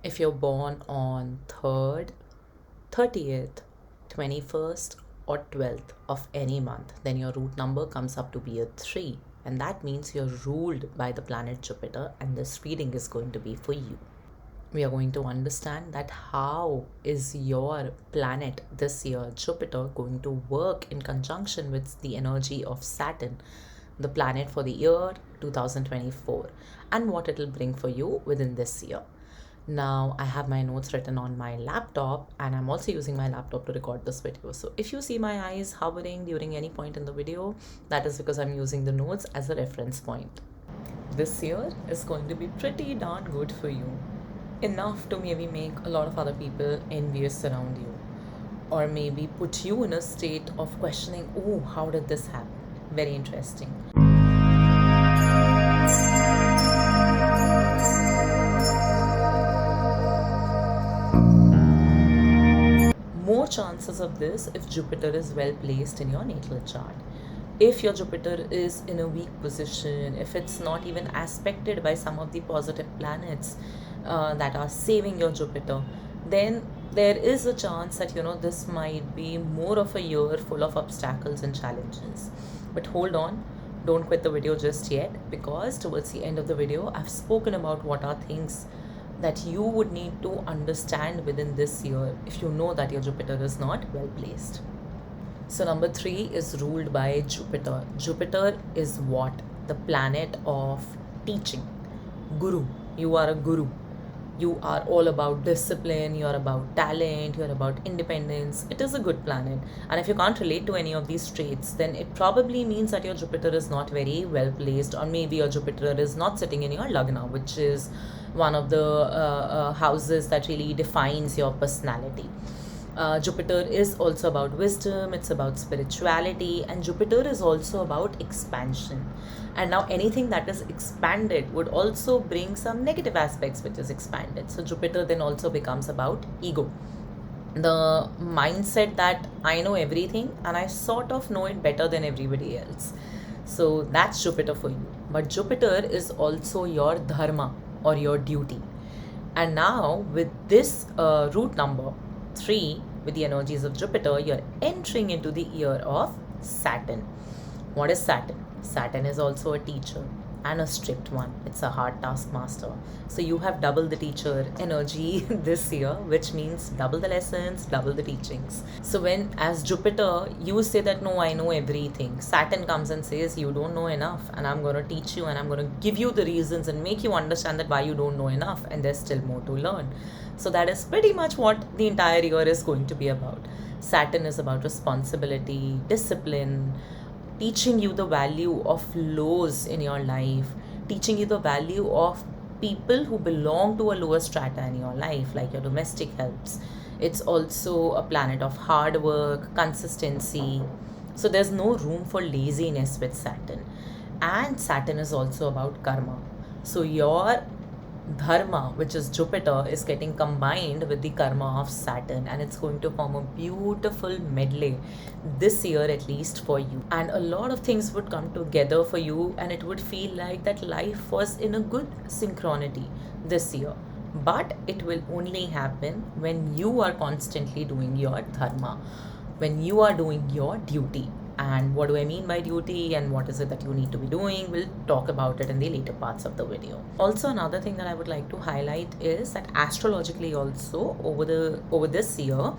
If you're born on 3rd, 30th, 21st, or 12th of any month, then your root number comes up to be a 3. And that means you're ruled by the planet Jupiter, and this reading is going to be for you. We are going to understand that how is your planet this year, Jupiter, going to work in conjunction with the energy of Saturn, the planet for the year 2024, and what it will bring for you within this year. Now, I have my notes written on my laptop, and I'm also using my laptop to record this video. So, if you see my eyes hovering during any point in the video, that is because I'm using the notes as a reference point. This year is going to be pretty darn good for you. Enough to maybe make a lot of other people envious around you, or maybe put you in a state of questioning, oh, how did this happen? Very interesting. More chances of this if Jupiter is well placed in your natal chart. If your Jupiter is in a weak position, if it's not even aspected by some of the positive planets that are saving your Jupiter, then there is a chance that this might be more of a year full of obstacles and challenges. But hold on, don't quit the video just yet, because towards the end of the video I've spoken about what are things that you would need to understand within this year if you know that your Jupiter is not well placed. So, number 3 is ruled by Jupiter. Jupiter is what? The planet of teaching. Guru. You are a guru. You are all about discipline, you're about talent, you're about independence. It is a good planet. And if you can't relate to any of these traits, then it probably means that your Jupiter is not very well placed, or maybe your Jupiter is not sitting in your Lagna, which is one of the houses that really defines your personality. Jupiter is also about wisdom, it's about spirituality, and Jupiter is also about expansion. And now anything that is expanded would also bring some negative aspects, which is expanded. So Jupiter then also becomes about ego. The mindset that I know everything and I sort of know it better than everybody else. So that's Jupiter for you. But Jupiter is also your dharma or your duty. And now with this root number 3, with the energies of Jupiter, you're entering into the year of Saturn. What is Saturn? Saturn is also a teacher and a strict one. It's a hard taskmaster. So you have double the teacher energy this year, which means double the lessons, double the teachings. So when as Jupiter, you say that no, I know everything. Saturn comes and says you don't know enough, and I'm going to teach you, and I'm going to give you the reasons and make you understand that why you don't know enough, and there's still more to learn. So that is pretty much what the entire year is going to be about. Saturn is about responsibility, discipline, teaching you the value of laws in your life, teaching you the value of people who belong to a lower strata in your life, like your domestic helps. It's also a planet of hard work, consistency. So there's no room for laziness with Saturn. And Saturn is also about karma. So your dharma, which is Jupiter, is getting combined with the karma of Saturn, and it's going to form a beautiful medley this year, at least for you. And a lot of things would come together for you, and it would feel like that life was in a good synchronity this year. But it will only happen when you are constantly doing your dharma, when you are doing your duty. And what do I mean by duty, and what is it that you need to be doing? We'll talk about it in the later parts of the video. Also, another thing that I would like to highlight is that astrologically also over this year,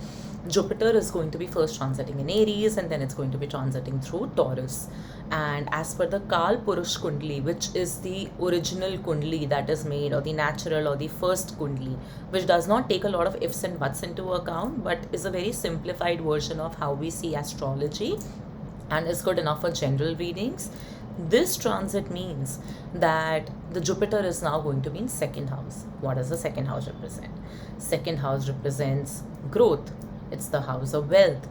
Jupiter is going to be first transiting in Aries, and then it's going to be transiting through Taurus. And as per the Kal Purush Kundli, which is the original Kundli that is made, or the natural or the first Kundli, which does not take a lot of ifs and buts into account, but is a very simplified version of how we see astrology, and is good enough for general readings. This transit means that the Jupiter is now going to be in second house. What does the second house represent? Second house represents growth. It's the house of wealth.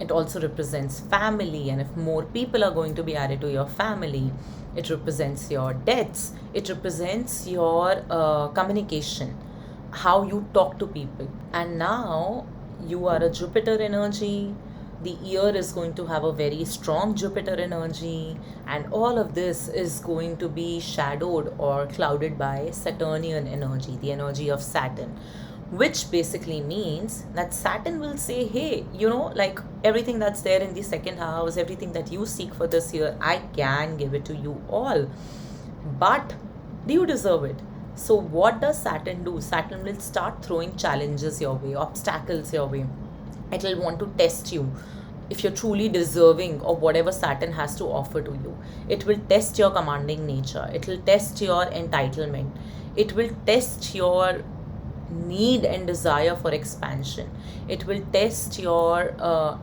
It also represents family, and if more people are going to be added to your family, it represents your debts. It represents your communication, how you talk to people. And now you are a Jupiter energy. The year is going to have a very strong Jupiter energy, and all of this is going to be shadowed or clouded by Saturnian energy, the energy of Saturn, which basically means that Saturn will say, hey, like everything that's there in the second house, everything that you seek for this year, I can give it to you all. But do you deserve it? So, what does Saturn do? Saturn will start throwing challenges your way, obstacles your way. It will want to test you if you're truly deserving of whatever Saturn has to offer to you. It will test your commanding nature, it will test your entitlement, it will test your need and desire for expansion. It will test your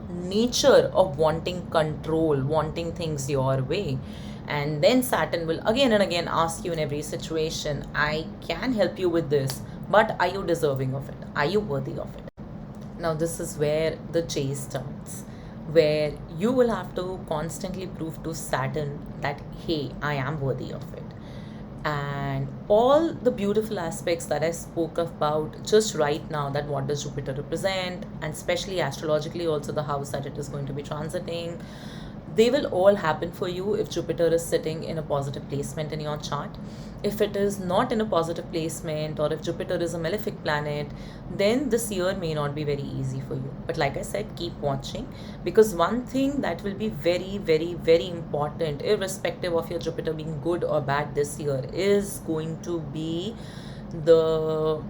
nature of wanting control, wanting things your way. And then Saturn will again and again ask you in every situation, I can help you with this, but are you deserving of it? Are you worthy of it? Now, this is where the chase starts, where you will have to constantly prove to Saturn that, hey, I am worthy of it. And all the beautiful aspects that I spoke about just right now, that what does Jupiter represent, and especially astrologically, also the house that it is going to be transiting, they will all happen for you if Jupiter is sitting in a positive placement in your chart. If it is not in a positive placement, or if Jupiter is a malefic planet, then this year may not be very easy for you. But like I said, keep watching, because one thing that will be very, very, very important, irrespective of your Jupiter being good or bad this year, is going to be the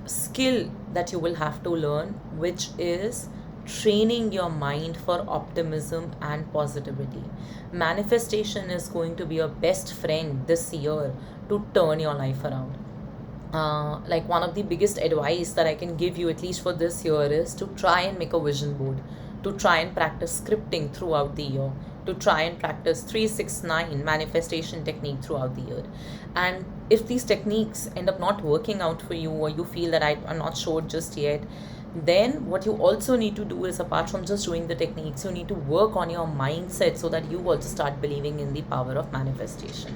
skill that you will have to learn, which is training your mind for optimism and positivity. Manifestation is going to be your best friend this year to turn your life around. Like one of the biggest advice that I can give you, at least for this year, is to try and make a vision board, to try and practice scripting throughout the year, to try and practice 369 manifestation technique throughout the year. And if these techniques end up not working out for you, or you feel that I'm not sure just yet, then what you also need to do is, apart from just doing the techniques, you need to work on your mindset so that you also start believing in the power of manifestation.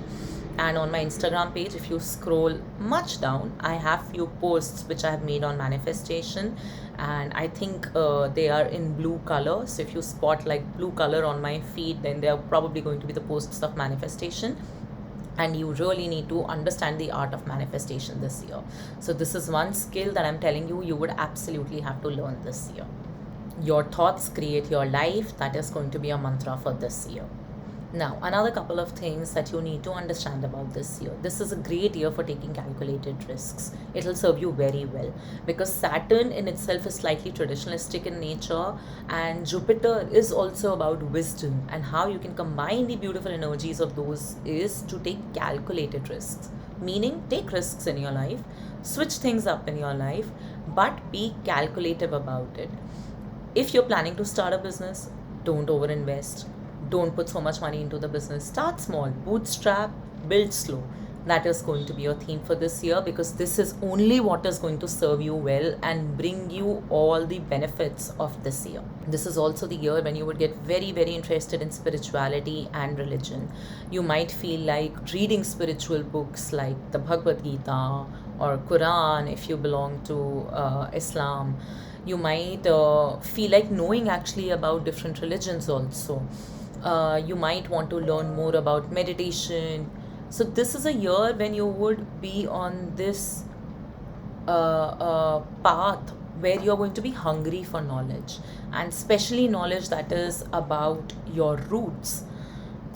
And on my Instagram page, if you scroll much down, I have few posts which I have made on manifestation, and I think they are in blue color. So if you spot like blue color on my feed, then they are probably going to be the posts of manifestation. And you really need to understand the art of manifestation this year. So this is one skill that I'm telling you, you would absolutely have to learn this year. Your thoughts create your life. That is going to be a mantra for this year. Now, another couple of things that you need to understand about this year. This is a great year for taking calculated risks. It will serve you very well, because Saturn in itself is slightly traditionalistic in nature, and Jupiter is also about wisdom, and how you can combine the beautiful energies of those is to take calculated risks. Meaning, take risks in your life, switch things up in your life, but be calculative about it. If you're planning to start a business, don't overinvest. Don't put so much money into the business. Start small, bootstrap, build slow. That is going to be your theme for this year, because this is only what is going to serve you well and bring you all the benefits of this year. This is also the year when you would get very, very interested in spirituality and religion. You might feel like reading spiritual books like the Bhagavad Gita or Quran if you belong to Islam. You might feel like knowing actually about different religions also. You might want to learn more about meditation. So this is a year when you would be on this path where you're going to be hungry for knowledge, and especially knowledge that is about your roots,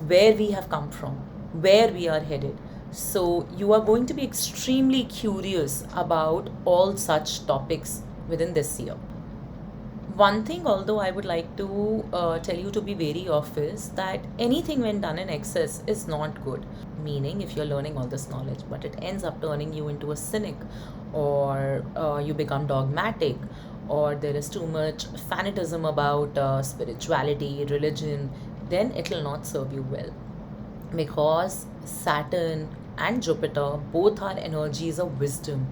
where we have come from, where we are headed. So you are going to be extremely curious about all such topics within this year. One thing, although, I would like to tell you to be wary of, is that anything when done in excess is not good. Meaning, if you're learning all this knowledge, but it ends up turning you into a cynic, or you become dogmatic, or there is too much fanatism about spirituality, religion, then it will not serve you well. Because Saturn and Jupiter both are energies of wisdom,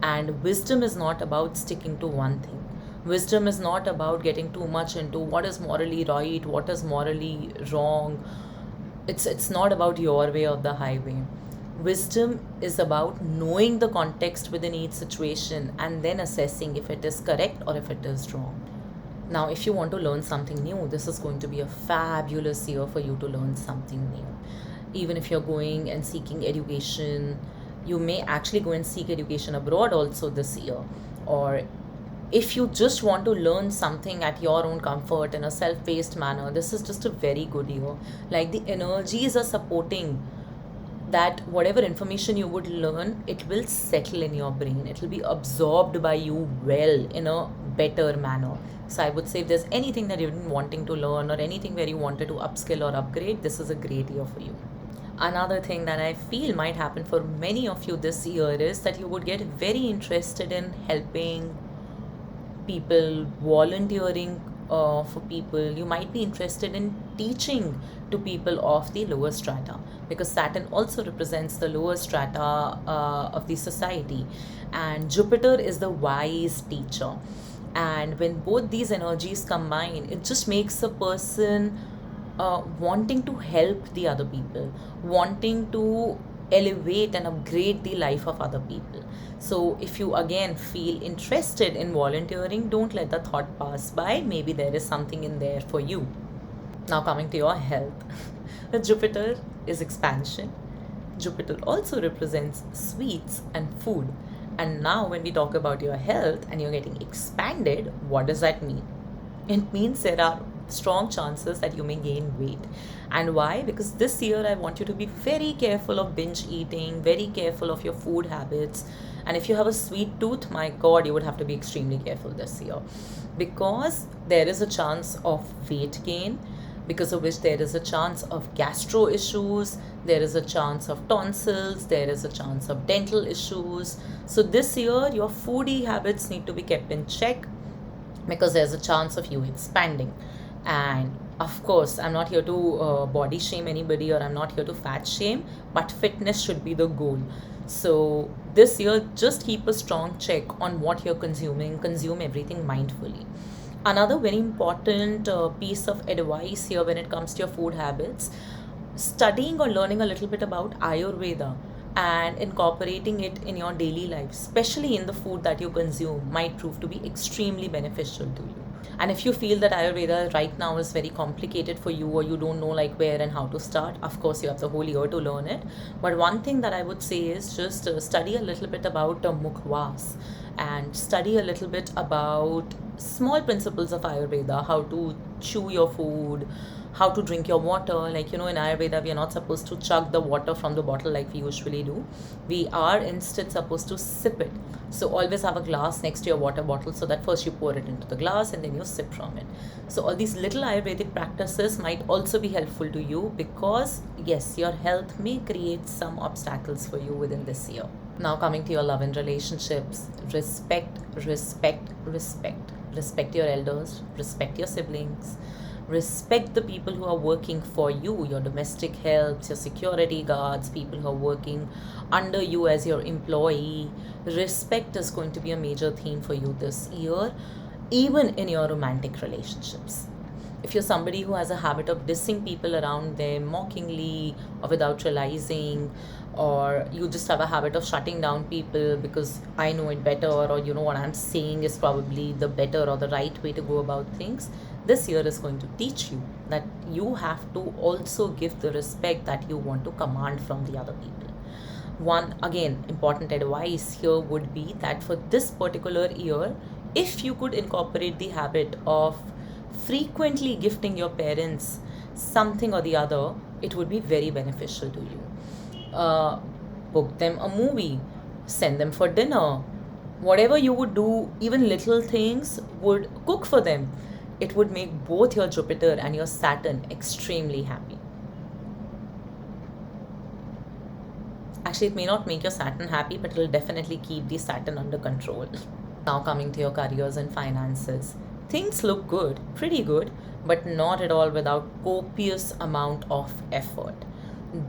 and wisdom is not about sticking to one thing. Wisdom is not about getting too much into what is morally right, what is morally wrong. It's not about your way or the highway. Wisdom is about knowing the context within each situation and then assessing if it is correct or if it is wrong. Now, if you want to learn something new, this is going to be a fabulous year for you to learn something new. Even if you're going and seeking education, you may actually go and seek education abroad also this year. Or if you just want to learn something at your own comfort in a self paced manner, this is just a very good year. Like the energies are supporting that whatever information you would learn, it will settle in your brain. It will be absorbed by you well in a better manner. So I would say if there's anything that you've been wanting to learn or anything where you wanted to upskill or upgrade, this is a great year for you. Another thing that I feel might happen for many of you this year is that you would get very interested in helping people, volunteering for people. You might be interested in teaching to people of the lower strata, because Saturn also represents the lower strata of the society, and Jupiter is the wise teacher. And when both these energies combine, it just makes a person wanting to help the other people, wanting to elevate and upgrade the life of other people. So, if you again feel interested in volunteering, don't let the thought pass by. Maybe there is something in there for you. Now, coming to your health, Jupiter is expansion. Jupiter also represents sweets and food. And now, when we talk about your health and you're getting expanded, what does that mean? It means there are strong chances that you may gain weight. And why? Because this year I want you to be very careful of binge eating, very careful of your food habits. And if you have a sweet tooth, my God, you would have to be extremely careful this year, because there is a chance of weight gain, because of which there is a chance of gastro issues, there is a chance of tonsils, there is a chance of dental issues. So this year your foodie habits need to be kept in check, because there's a chance of you expanding. And of course, I'm not here to body shame anybody, or I'm not here to fat shame, but fitness should be the goal. So this year, just keep a strong check on what you're consuming, consume everything mindfully. Another very important piece of advice here when it comes to your food habits: studying or learning a little bit about Ayurveda and incorporating it in your daily life, especially in the food that you consume, might prove to be extremely beneficial to you. And if you feel that Ayurveda right now is very complicated for you, or you don't know like where and how to start, of course you have the whole year to learn it. But one thing that I would say is just study a little bit about Mukhwas, and study a little bit about small principles of Ayurveda, how to chew your food, how to drink your water. Like, in Ayurveda, we are not supposed to chug the water from the bottle like we usually do. We are instead supposed to sip it. So always have a glass next to your water bottle, so that first you pour it into the glass and then you sip from it. So all these little Ayurvedic practices might also be helpful to you, because yes, your health may create some obstacles for you within this year. Now, coming to your love and relationships: respect, respect, respect. Respect your elders, respect your siblings, respect the people who are working for you, your domestic helps, your security guards, people who are working under you as your employee. Respect is going to be a major theme for you this year, even in your romantic relationships. If you're somebody who has a habit of dissing people around them mockingly or without realizing, or you just have a habit of shutting down people because I know it better, or what I'm saying is probably the better or the right way to go about things, this year is going to teach you that you have to also give the respect that you want to command from the other people. One, again, important advice here would be that for this particular year, if you could incorporate the habit of frequently gifting your parents something or the other, it would be very beneficial to you. uh, Book them a movie, send them for dinner, whatever you would do, even little things, would cook for them. It would make both your Jupiter and your Saturn extremely happy. Actually, it may not make your Saturn happy, but it will definitely keep the Saturn under control. Now, coming to your careers and finances, things look good, pretty good, but not at all without copious amount of effort.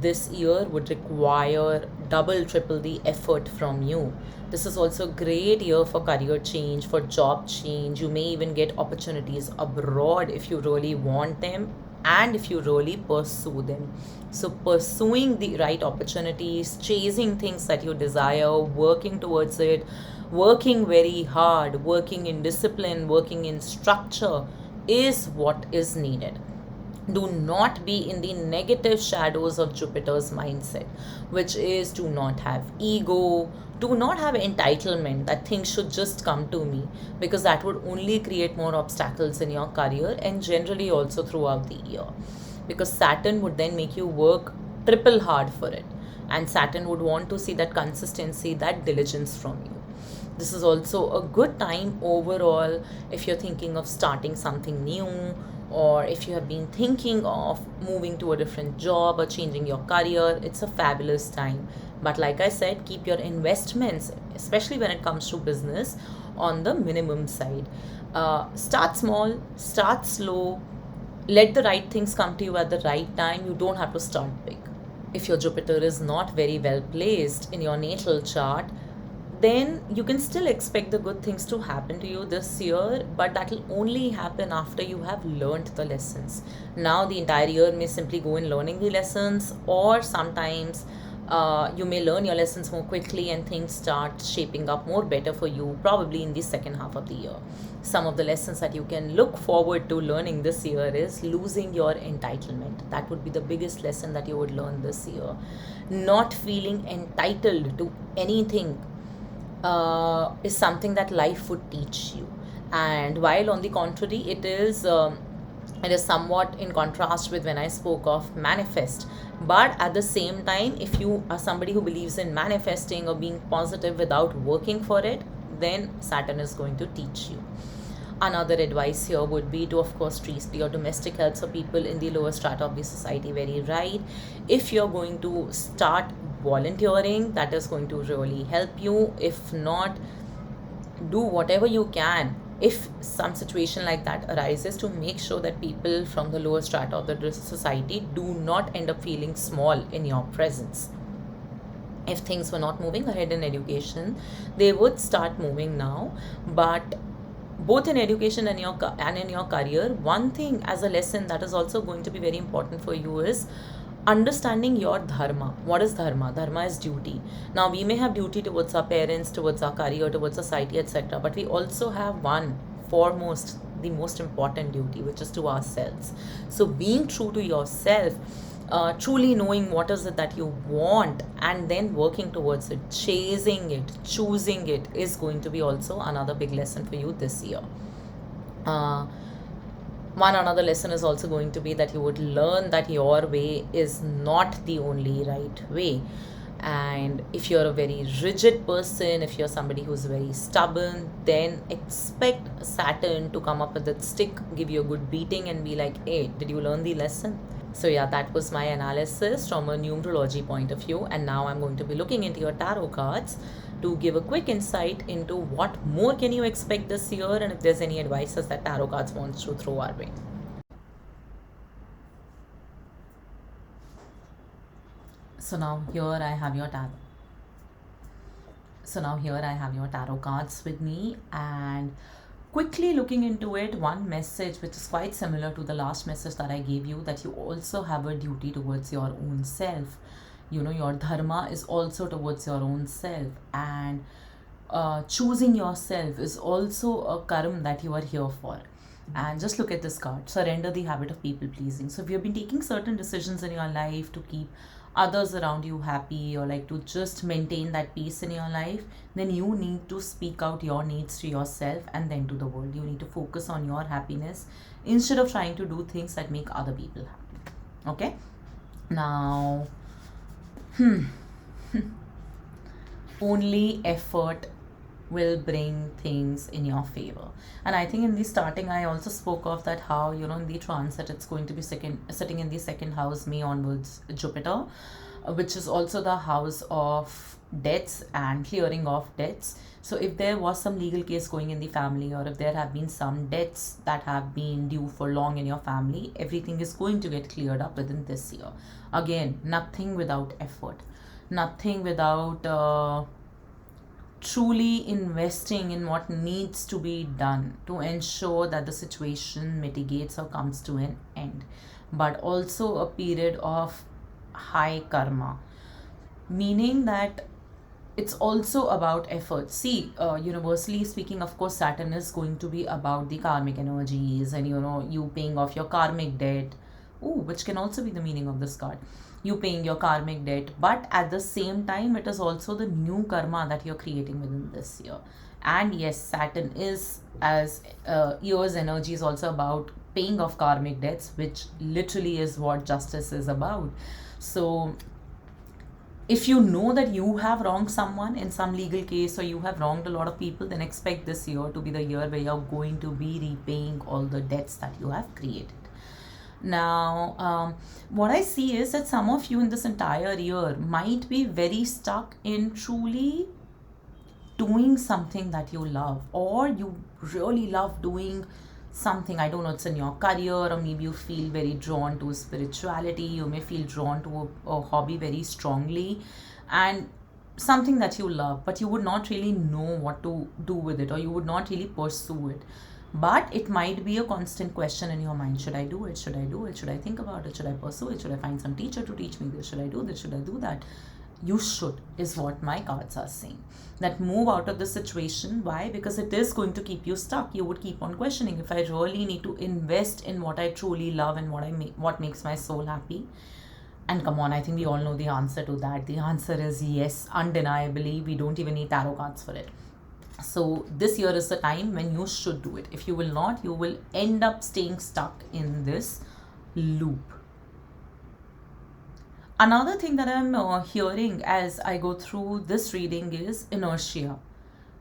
This year would require double, triple the effort from you. This is also a great year for career change, for job change. You may even get opportunities abroad if you really want them. and if you really pursue them. So, pursuing the right opportunities, chasing things that you desire, working towards it, working very hard, working in discipline, working in structure is what is needed. Do not be in the negative shadows of Jupiter's mindset, which is do not have ego, do not have entitlement that things should just come to me, because that would only create more obstacles in your career and generally also throughout the year. Because Saturn would then make you work triple hard for it, and Saturn would want to see that consistency, that diligence from you. This is also a good time overall if you're thinking of starting something new, or if you have been thinking of moving to a different job or changing your career. It's a fabulous time. But like I said, keep your investments, especially when it comes to business, on the minimum side. Start small, start slow, let the right things come to you at the right time. You don't have to start big. If your Jupiter is not very well placed in your natal chart, then you can still expect the good things to happen to you this year, but that will only happen after you have learned the lessons. Now, the entire year may simply go in learning the lessons, or sometimes you may learn your lessons more quickly and things start shaping up more better for you, probably in the second half of the year. Some of the lessons that you can look forward to learning this year is losing your entitlement. That would be the biggest lesson that you would learn this year. Not feeling entitled to anything is something that life would teach you. And while on the contrary, it is somewhat in contrast with when I spoke of manifest. But at the same time, if you are somebody who believes in manifesting or being positive without working for it, then Saturn is going to teach you. Another advice here would be to, of course, treat your domestic health, so people in the lower strata of the society very right. If you're going to start volunteering, that is going to really help you. If not, do whatever you can, if some situation like that arises, to make sure that people from the lower strata of the society do not end up feeling small in your presence. If things were not moving ahead in education, they would start moving now. But both in education and in your career, one thing as a lesson that is also going to be very important for you is understanding your dharma. What is dharma? Dharma is duty. Now, we may have duty towards our parents, towards our career, towards society, etc., but we also have one foremost, the most important duty, which is to ourselves. So being true to yourself, truly knowing what is it that you want, and then working towards it, chasing it, choosing it, is going to be also another big lesson for you this year. uh, One another lesson is also going to be that you would learn that your way is not the only right way. And if you're a very rigid person, if you're somebody who's very stubborn, then expect Saturn to come up with that stick, give you a good beating, and be like, hey, did you learn the lesson? So, yeah, that was my analysis from a numerology point of view. And now I'm going to be looking into your tarot cards to give a quick insight into what more can you expect this year, and if there's any advices that tarot cards wants to throw our way. So now here I have your tarot. So now here I have your tarot cards with me, and quickly looking into it, one message which is quite similar to the last message that I gave you, that you also have a duty towards your own self. You know, your dharma is also towards your own self, and choosing yourself is also a karma that you are here for. And just look at this card, surrender the habit of people pleasing. So if you've been taking certain decisions in your life to keep others around you happy, or like to just maintain that peace in your life, then you need to speak out your needs to yourself and then to the world. You need to focus on your happiness instead of trying to do things that make other people happy. Okay, now only effort will bring things in your favor. And I think in the starting I also spoke of that, how, you know, in the transit it's going to be second, sitting in the second house, May onwards, Jupiter, which is also the house of debts and clearing of debts. So if there was some legal case going in the family, or if there have been some debts that have been due for long in your family, everything is going to get cleared up within this year. Again, nothing without effort, nothing without truly investing in what needs to be done to ensure that the situation mitigates or comes to an end, but also a period of high karma, meaning that it's also about effort. See, universally speaking, of course, Saturn is going to be about the karmic energies and, you paying off your karmic debt. Ooh, which can also be the meaning of this card. You paying your karmic debt, but at the same time, it is also the new karma that you're creating within this year. And yes, Saturn is, as year's energy, is also about paying off karmic debts, which literally is what justice is about. So if you know that you have wronged someone in some legal case, or you have wronged a lot of people, then expect this year to be the year where you're going to be repaying all the debts that you have created. Now, what I see is that some of you in this entire year might be very stuck in truly doing something that you love, or you really love doing something. I don't know, it's in your career, or maybe you feel very drawn to spirituality, you may feel drawn to a hobby very strongly, and something that you love, but you would not really know what to do with it, or you would not really pursue it. But it might be a constant question in your mind: should I do it? Should I do it? Should I think about it? Should I pursue it? Should I find some teacher to teach me this? Should I do this? Should I do that? You should, is what my cards are saying. That move out of the situation. Why? Because it is going to keep you stuck. You would keep on questioning, if I really need to invest in what I truly love and what makes my soul happy. And come on, I think we all know the answer to that. The answer is yes, undeniably. We don't even need tarot cards for it. So this year is the time when you should do it. If you will not, you will end up staying stuck in this loop. Another thing that I'm hearing as I go through this reading is inertia.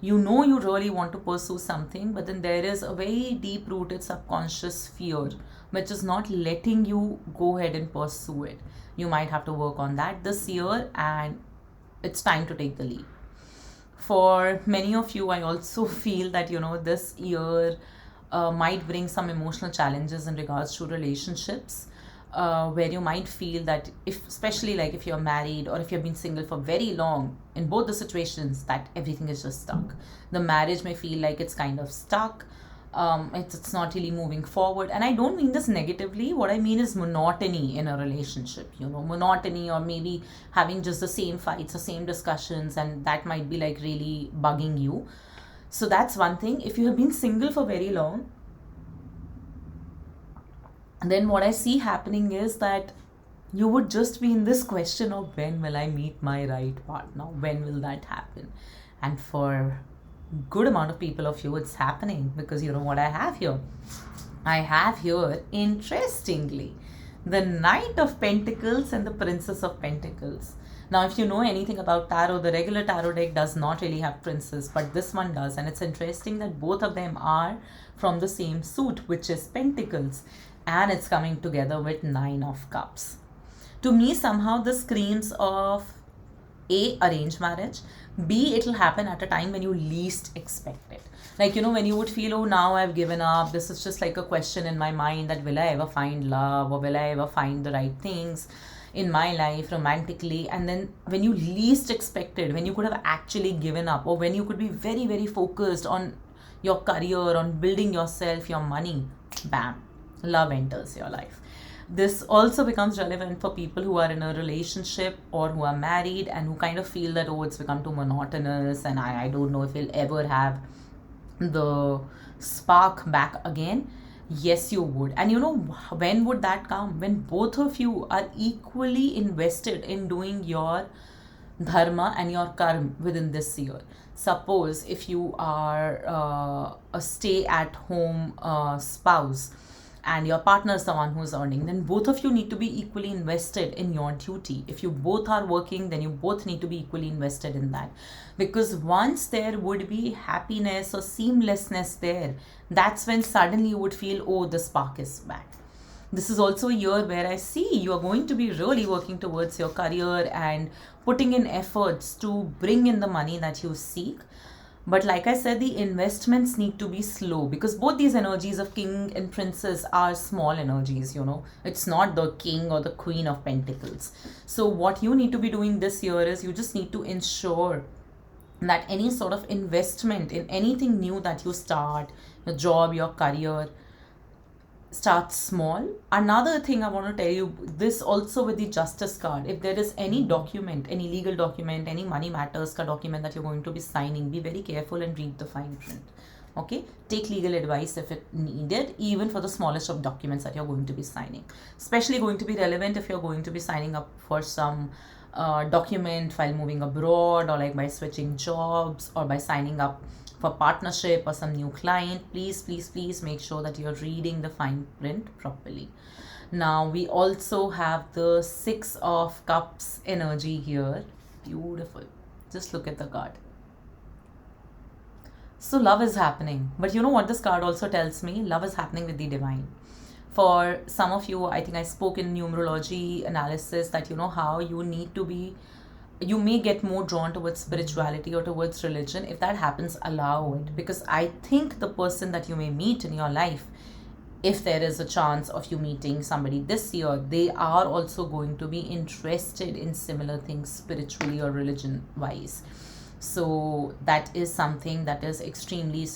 You know you really want to pursue something, but then there is a very deep rooted subconscious fear which is not letting you go ahead and pursue it. You might have to work on that this year, and it's time to take the leap. For many of you, I also feel that, this year might bring some emotional challenges in regards to relationships. Where you might feel that, especially like if you're married or if you've been single for very long, in both the situations, that everything is just stuck. The marriage may feel like it's kind of stuck. It's not really moving forward, and I don't mean this negatively. What I mean is monotony in a relationship, monotony, or maybe having just the same fights or same discussions, and that might be like really bugging you. So that's one thing. If you have been single for very long, then what I see happening is that you would just be in this question of, when will I meet my right partner? When will that happen? And for good amount of people of you, it's happening, because you know what I have here? I have here, interestingly, the Knight of Pentacles and the Princess of Pentacles. Now, if you know anything about tarot, the regular tarot deck does not really have princes, but this one does. And it's interesting that both of them are from the same suit, which is Pentacles. And it's coming together with Nine of Cups. To me, somehow this screams of A, arranged marriage, B, it'll happen at a time when you least expect it. Like, when you would feel, oh, now I've given up. This is just like a question in my mind that, will I ever find love, or will I ever find the right things in my life romantically? And then when you least expected, when you could have actually given up, or when you could be very, very focused on your career, on building yourself, your money, bam, love enters your life. This also becomes relevant for people who are in a relationship or who are married and who kind of feel that, oh, it's become too monotonous and I don't know if we'll ever have the spark back again. Yes, you would. And when would that come? When both of you are equally invested in doing your dharma and your karma within this year. Suppose if you are a stay-at-home spouse, and your partner is the one who's earning, then both of you need to be equally invested in your duty. If you both are working, then you both need to be equally invested in that. Because once there would be happiness or seamlessness there, that's when suddenly you would feel, oh, the spark is back. This is also a year where I see you are going to be really working towards your career and putting in efforts to bring in the money that you seek. But like I said, the investments need to be slow, because both these energies of king and princess are small energies, It's not the king or the queen of pentacles. So what you need to be doing this year is you just need to ensure that any sort of investment in anything new that you start, your job, your career, Start small. Another thing I want to tell you, this also with the justice card, if there is any document, any legal document, any money matters ka document that you're going to be signing, be very careful and read the fine print. Okay, take legal advice if it needed, even for the smallest of documents that you're going to be signing. Especially going to be relevant if you're going to be signing up for some document while moving abroad, or like by switching jobs, or by signing up for partnership or some new client. Please, please, please make sure that you're reading the fine print properly. Now we also have the Six of Cups energy here. Beautiful. Just look at the card. So love is happening. But you know what this card also tells me? Love is happening with the divine. For some of you, I think I spoke in numerology analysis that you know how you need to be, you may get more drawn towards spirituality or towards religion. If that happens, allow it, because I think the person that you may meet in your life, if there is a chance of you meeting somebody this year, they are also going to be interested in similar things spiritually or religion wise. So that is something that is extremely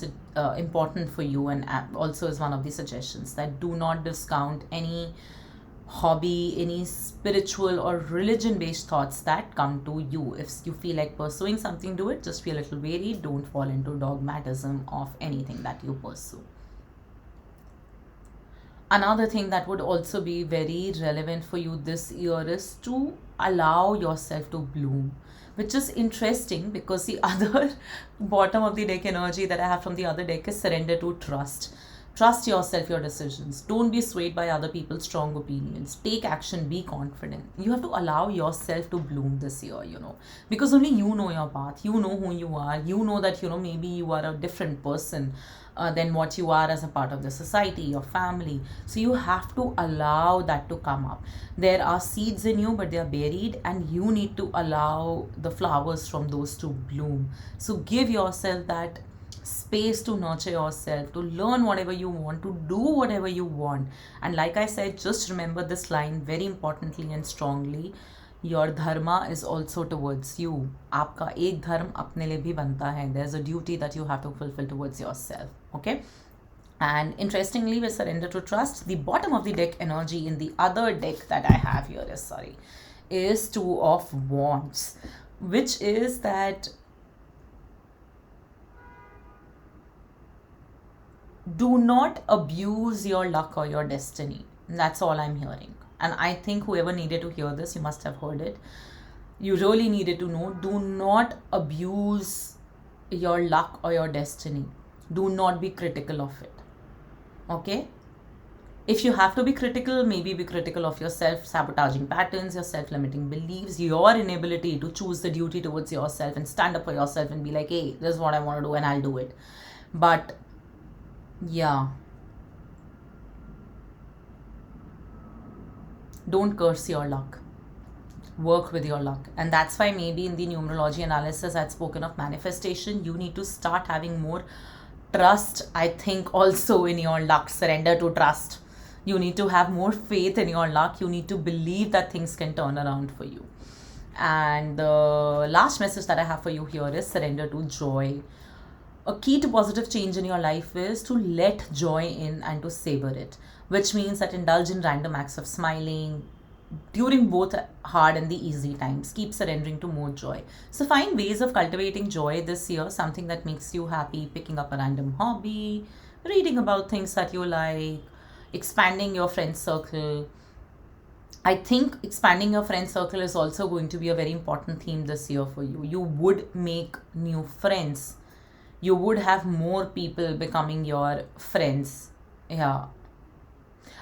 important for you, and also is one of the suggestions that do not discount any hobby, any spiritual or religion based thoughts that come to you. If you feel like pursuing something, do it. Just be a little wary. Don't fall into dogmatism of anything that you pursue. Another thing that would also be very relevant for you this year is to allow yourself to bloom, which is interesting because the other bottom of the deck energy that I have from the other deck is surrender to trust. Trust yourself, your decisions. Don't be swayed by other people's strong opinions. Take action, be confident. You have to allow yourself to bloom this year, because only you know your path. You know who you are. You know that, maybe you are a different person than what you are as a part of the society, your family. So you have to allow that to come up. There are seeds in you, but they are buried, and you need to allow the flowers from those to bloom. So give yourself that space to nurture yourself, to learn whatever you want, to do whatever you want. And like I said, just remember this line very importantly and strongly: your dharma is also towards you. आपका एक धर्म अपने लिए भी बनता है. There's a duty that you have to fulfill towards yourself. Okay. And interestingly, with surrender to trust, the bottom of the deck energy in the other deck that I have here is Two of Wands, which is that do not abuse your luck or your destiny. That's all I'm hearing. And I think whoever needed to hear this, you must have heard it. You really needed to know. Do not abuse your luck or your destiny. Do not be critical of it. Okay? If you have to be critical, maybe be critical of your self-sabotaging patterns, your self-limiting beliefs, your inability to choose the duty towards yourself and stand up for yourself and be like, hey, this is what I want to do and I'll do it. But yeah, don't curse your luck. Work with your luck. And that's why maybe in the numerology analysis I'd spoken of manifestation. You need to start having more trust, I think, also in your luck. Surrender to trust. You need to have more faith in your luck. You need to believe that things can turn around for you. And the last message that I have for you here is surrender to joy. A key to positive change in your life is to let joy in and to savor it, which means that indulge in random acts of smiling during both hard and the easy times. Keep surrendering to more joy. So find ways of cultivating joy this year, something that makes you happy, picking up a random hobby, reading about things that you like, expanding your friend circle. I think expanding your friend circle is also going to be a very important theme this year for you. You would make new friends. You would have more people becoming your friends. Yeah.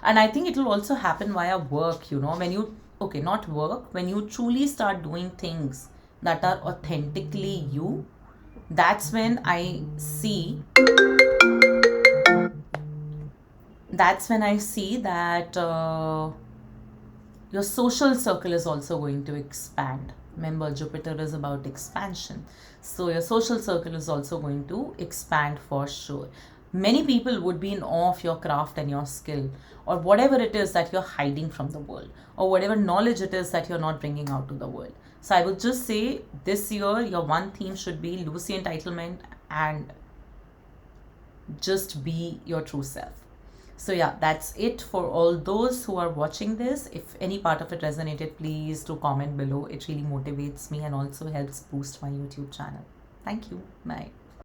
And I think it will also happen via work, when you, okay, not work, when you truly start doing things that are authentically you, that's when I see that your social circle is also going to expand. Remember, Jupiter is about expansion. So your social circle is also going to expand for sure. Many people would be in awe of your craft and your skill, or whatever it is that you're hiding from the world, or whatever knowledge it is that you're not bringing out to the world. So I would just say this year, your one theme should be lose entitlement and just be your true self. So yeah, that's it for all those who are watching this. If any part of it resonated, please do comment below. It really motivates me and also helps boost my YouTube channel. Thank you. Bye.